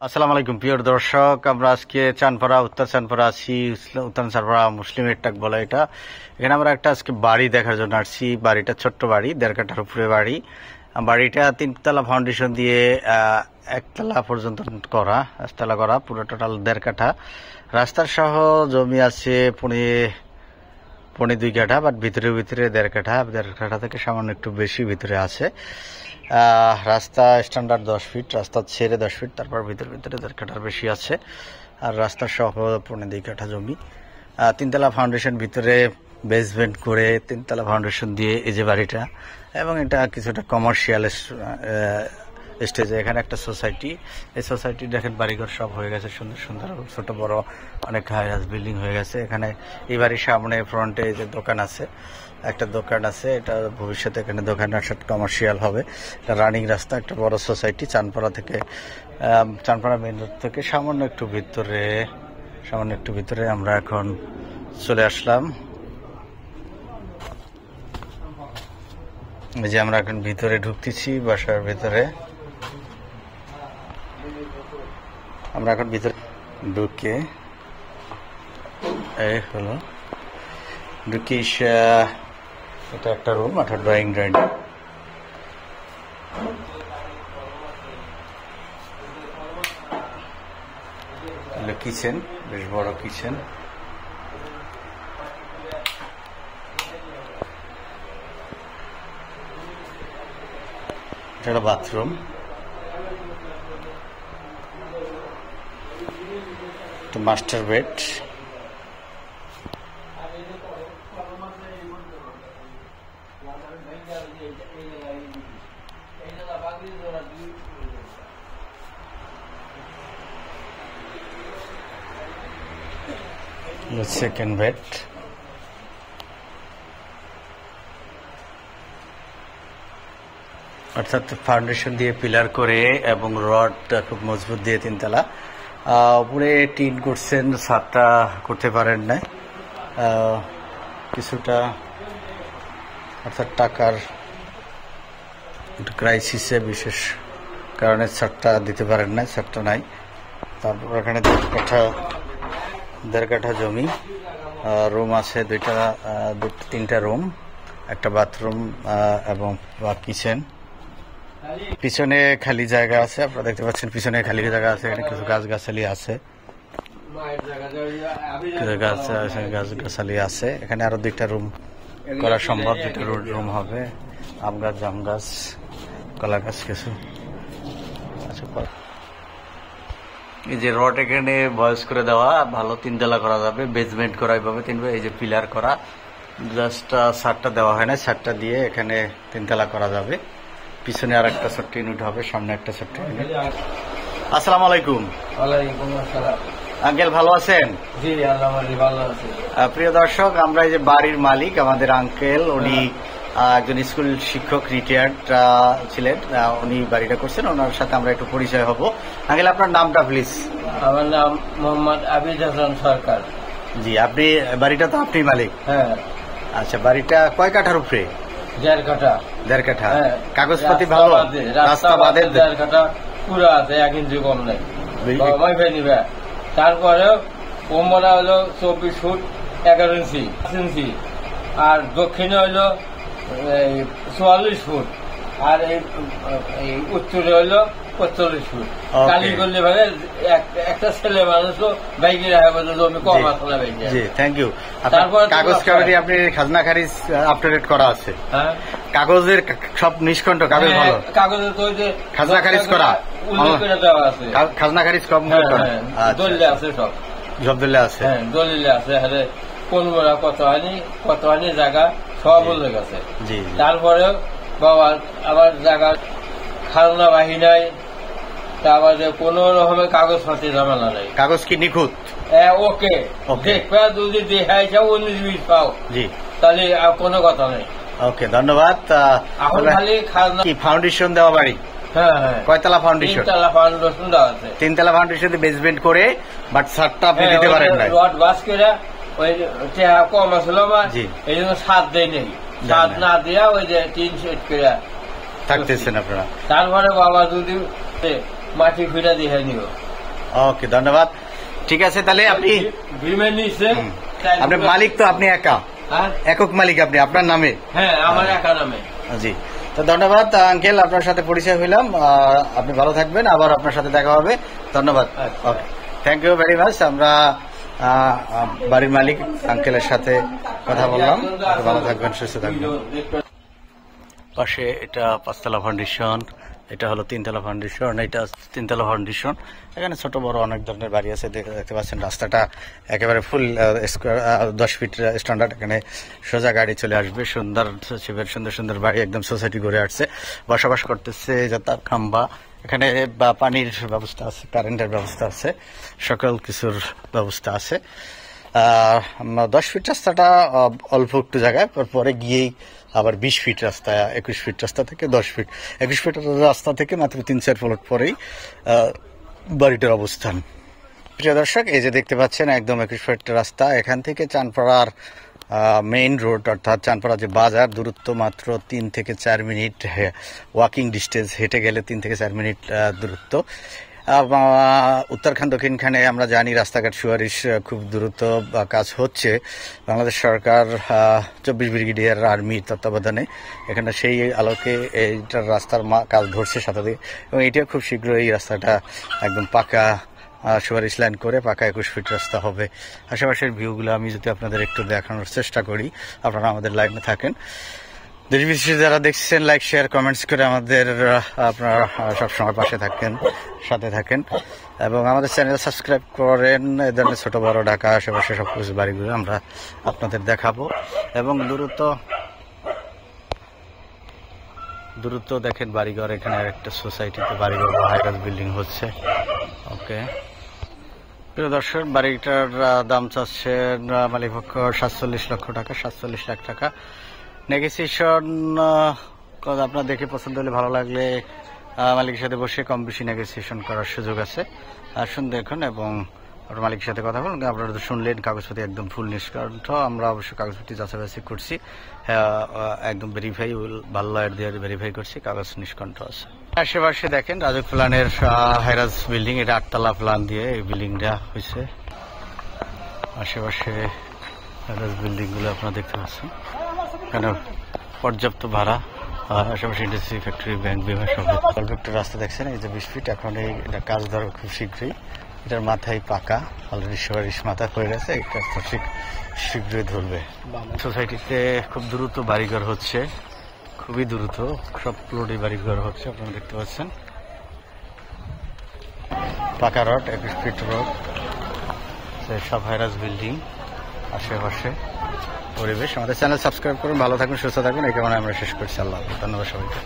আসসালামু আলাইকুম প্রিয় দর্শক, আমরা আজকে চানপাড়া উত্তর চানপাড়া আছি। উত্তর চানপাড়া মুসলিম এট্টাক বলে এটা। এখানে আমরা একটা আজকে বাড়ি দেখার জন্য আসছি। বাড়িটা ছোট্ট বাড়ি, 1.5 কাঠার উপরে বাড়ি। বাড়িটা 3তলা ফাউন্ডেশন দিয়ে 1তলা পর্যন্ত করা, 1তলা করা, পুরো টোটাল 1.5 কাঠা। রাস্তার সহ জমি আছে পৌনে 2 কাঠা, বাট ভিতরে 1.5 কাঠা, 1.5 কাঠা থেকে সামান্য একটু বেশি ভিতরে আছে। রাস্তা স্ট্যান্ডার্ড 10 ফিট, রাস্তা ছেড়ে 10 ফিট, তারপর ভিতরে 1.5 কাঠার বেশি আছে। আর রাস্তা সহ পৌনে 2 কাঠা জমি। 3তলা ফাউন্ডেশন, ভিতরে বেসমেন্ট করে 3তলা ফাউন্ডেশন দিয়ে এই যে বাড়িটা। এবং এটা কিছুটা কমার্শিয়াল স্টেজে। এখানে একটা সোসাইটি, এই সোসাইটি দেখেন বাড়িঘর সব হয়ে গেছে, সুন্দর সুন্দর ছোট বড় অনেক হাই রাইজ বিল্ডিং হয়ে গেছে। এখানে এই বাড়ির সামনে ফ্রন্টে এই যে দোকান আছে, একটা দোকান আছে। এটা ভবিষ্যতে এখানে দোকান আসা কমার্শিয়াল হবে। এটা রানিং রাস্তা, একটা বড় সোসাইটি। চানপাড়া থেকে, চানপাড়া মেইন রোড থেকে সামান্য একটু ভিতরে আমরা এখন চলে আসলাম। এই যে আমরা এখন ভিতরে ঢুকতেছি, বাসার ভিতরে। আমরা এখন ভিতরে ঢুকে এই হলো ঢুকি। এটা একটা রুম, একটা ড্রয়িং কিচেন, বেশ বড় কিচেন। এটা একটা bathroom. Master bed. Second bed. অর্থাৎ ফাউন্ডেশন দিয়ে পিলার করে এবং রড খুব মজবুত দিয়ে 3তলা। উপরে টিন করছেন, ছাদটা করতে পারেন না কিছুটা, অর্থাৎ টাকার একটু ক্রাইসিসে বিশেষ কারণে ছাদটা দিতে পারেন না, ছাদটা নাই। তারপর এখানে 1.5 কাঠা জমি। রুম আছে 3টা রুম, একটা বাথরুম এবং কিচেন। পিছনে খালি জায়গা আছে, আপনারা দেখতে পাচ্ছেন পিছনে খালি জায়গা আছে। এখানে কিছু গাছগাছালি আছে, এখানে আরো 2টা রুম করা সম্ভব, 2টা রুম হবে। আম গাছ, জাম গাছ, কলা গাছ কিছু। এই যে রড এখানে বয়স করে দেওয়া, ভালো 3তলা করা যাবে। বেসমেন্ট করা এইভাবে এই যে পিলার করা, জাস্ট ছাদটা দেওয়া হয় না, ছাদটা দিয়ে এখানে 3তলা করা যাবে। পিছনে আর একটা ছোট্ট ইউনিট হবে, সামনে একটা ছোট্ট ইউনিট। আসসালামু আলাইকুম। ওয়ালাইকুম আসসালাম। আঙ্কেল ভালো আছেন? জি আলহামদুলিল্লাহ ভালো আছি। প্রিয় দর্শক, আমরা এই যে বাড়ির মালিক, আমাদের আঙ্কেল, উনি একজন স্কুল শিক্ষক, রিটায়ার্ড ছিলেন। উনি বাড়িটা করছেন, ওনার সাথে আমরা একটু পরিচয় হব। আঙ্কেল আপনার নামটা প্লিজ? আমার নাম মোহাম্মদ আবিদ হাসান সরকার। জি, আপনি বাড়িটা তো আপনি মালিক? হ্যাঁ। আচ্ছা, বাড়িটা কয় কাঠার উপরে? 1.5 কাঠা। 1.5 কাঠা। কাগজপাতি ভালো? রাস্তা বাদে 1.5 কাঠা পুরো আছে, 1 ইঞ্চি কম নেই। তারপরে কোমরা হলো 24 ফুট 11 ইঞ্চি, আর দক্ষিণে হইলো 44 ফুট, আর এই উত্তরে হইলো 45 ফুট। কালীগল্লি ভাগে একটা ছেলে মানুষও বাইকে রাখা জমি কম আসলে বাইকে। জি, থ্যাংক ইউ। তারপর কাগজ কাগজে আপনি খাজনা খারিজ আপডেট করা আছে? হ্যাঁ, কাগজের সব নিষ্কণ্ঠ, কাগজ ভালো? কাগজের তো যে খাজনা খারিজ করা উল্লেখ করে দেওয়া আছে, খাজনা খারিজ কম দলিলে আছে, সব দলিলে আছে। হ্যাঁ, দলিলে আছে। হ্যাঁ, কোন কত হয়নি জায়গা সব উল্লেখ আছে। তারপরে বাবা আবার জায়গা খাজনা বাহি নাই, তারপরে কোন রকমের কাগজপাতি ঝামেলা নাই। কাগজ কি নিখুঁত? ওকে, দেখবে যদি দেখাই যাও 19-20 পাও, জি, তাহলে আর কোনো কথা নেই। ওকে, ধন্যবাদ। এখন খালি খাজনা কি ফাউন্ডেশন দেওয়া বাড়ি? হ্যাঁ হ্যাঁ। কয়তলা ফাউন্ডেশন? 3তলা ফাউন্ডেশন দেওয়া আছে। 3তলা ফাউন্ডেশন বেসমেন্ট করে, বাট ছাদটা আপনি দিতে পারেন না। রড বাস করে ওই কম আসল আমার, এই জন্য ছাদ দেয় নেই। ছাদ না দিয়া ওই যে 3 সেট করে থাকতেছেন আপনারা। তারপরে বাবা যদি মাটি ফিরা দিয়ে নিও, ওকে, ধন্যবাদ। ঠিক আছে, তাহলে আপনি মালিক তো আপনি একা, একক মালিক আপনি, আপনার নামে? হ্যাঁ, আমার একা নামে। জি, তো ধন্যবাদ আঙ্কেল, আপনার সাথে পরিচয় হইলাম। আপনি ভালো থাকবেন, আবার আপনার সাথে দেখা হবে। ধন্যবাদ। ওকে, থ্যাংক ইউ ভেরি মাচ। আমরা বাড়ির মালিক আঙ্কেলের সাথে কথা বললাম। ভালো থাকবেন, সুস্থ থাকবেন। পাশে এটা 5 তলা ফাউন্ডেশন, এটা হলো 3 তলা ফাউন্ডেশন, এটা 3 তলা ফাউন্ডেশন। এখানে ছোট বড় অনেক ধরনের বাড়ি আছে, দেখতে পাচ্ছেন। রাস্তাটা একেবারে ফুল স্কোয়ার, 10 ফিট স্ট্যান্ডার্ড। এখানে সোজা গাড়ি চলে আসবে। সুন্দর সুন্দর সুন্দর বাড়ি, একদম সোসাইটি গড়ে আসছে, বসবাস করতেছে। যাতায়াত খাম্বা, এখানে পানির ব্যবস্থা আছে, কারেন্টের ব্যবস্থা আছে, সকল কিছুর ব্যবস্থা আছে। 10 ফিট রাস্তাটা অল্প একটু জায়গায়, পরে গিয়েই আবার 20 ফিট রাস্তা, 21 ফিট রাস্তা থেকে 10 ফিট, 21 ফিট রাস্তা থেকে মাত্র 3-4 ফ্লোর পরেই বাড়িটার অবস্থান। প্রিয় দর্শক, এই যে দেখতে পাচ্ছেন একদম 21 ফিট রাস্তা। এখান থেকে চানপাড়ার মেইন রোড, অর্থাৎ চানপাড়া যে বাজার, দূরত্ব মাত্র 3 থেকে 4 মিনিট ওয়াকিং ডিস্টেন্স, হেঁটে গেলে 3 থেকে 4 মিনিট দূরত্ব। উত্তরখান দক্ষিণখানে আমরা জানি রাস্তাঘাট সুয়ারিশ খুব দ্রুত কাজ হচ্ছে। বাংলাদেশ সরকার 24 ব্রিগেডিয়ার আর্মির তত্ত্বাবধানে এখানে সেই আলোকে এইটার রাস্তার কাজ ধরছে সাথে, এবং এইটা খুব শীঘ্র এই রাস্তাটা একদম পাকা সুয়ারিশ লাইন করে পাকা 21 ফিট রাস্তা হবে। আশেপাশের ভিউগুলো আমি যদি আপনাদের একটু দেখানোর চেষ্টা করি, আপনারা আমাদের লাইনে থাকেন। দেশ বিদেশে যারা দেখছেন, লাইক শেয়ার কমেন্টস করে আমাদের আপনারা সবসময় পাশে থাকেন, সাথে থাকেন, এবং আমাদের চ্যানেল সাবস্ক্রাইব করেন। এ ধরনের ছোট বড় ঢাকা আশেপাশে সব কিছু বাড়িগুলো আমরা আপনাদের দেখাবো। এবং দ্রুত দেখেন বাড়িঘর, এখানে একটা সোসাইটিতে বাড়িঘর হাইরাইজ বিল্ডিং হচ্ছে। ওকে, প্রিয় দর্শক, বাড়িটার দাম চাচ্ছে মালিকপক্ষ 47 লক্ষ টাকা, 47 লাখ টাকা। নেগোসিয়েশন আপনার দেখে পছন্দ হলে, ভালো লাগলে মালিকের সাথে বসে কম বেশি নেগোসিয়েশন করার সুযোগ আছে। আসুন দেখুন এবং আপনার মালিকের সাথে কথা বলুন। আপনারা তো শুনলেন কাগজপত্র একদম ফুল নিষ্কণ্ঠ। আমরা অবশ্যই কাগজপত্র যাচাই করছি, একদম ভেরিফাই, ভালো লয়ার দিয়ে ভেরিফাই করছি, কাগজ নিষ্কণ্ঠ আছে। আশেপাশে দেখেন রাজক প্ল্যানের হাইরাজ বিল্ডিং, এটা 8 তলা প্ল্যান দিয়ে এই বিল্ডিংটা হয়েছে। আশেপাশে হাইরাজ বিল্ডিং গুলো আপনারা দেখতে পাচ্ছেন, এখানে পর্যাপ্ত ভাড়া, আশেপাশে ইন্ডাস্ট্রি, ফ্যাক্টরি, ব্যাংক, বিমা সব। অল্প একটা রাস্তা দেখছেন, এই যে 20 ফিট। এখন এটা কাজ ধরো খুব শীঘ্রই। এটার মাথায় পাকা, অলরেডি সুয়ারিশ মাথা হয়ে গেছে, এই কাজটা শীঘ্রই ধরবে। সোসাইটিতে খুব দ্রুত বাড়িঘর হচ্ছে, খুবই দ্রুত, সব প্লটে বাড়িঘর হচ্ছে, আপনারা দেখতে পাচ্ছেন। পাকা রোড, 21 ফিট রোড, সব হাইরাজ বিল্ডিং, আশেপাশে পরিবেশ। আমাদের চ্যানেল সাবস্ক্রাইব করুন, ভালো থাকুন, সুস্থ থাকুন। এই কারণে আমরা শেষ করছি। আল্লাহ হাফেজ, ধন্যবাদ সবাইকে।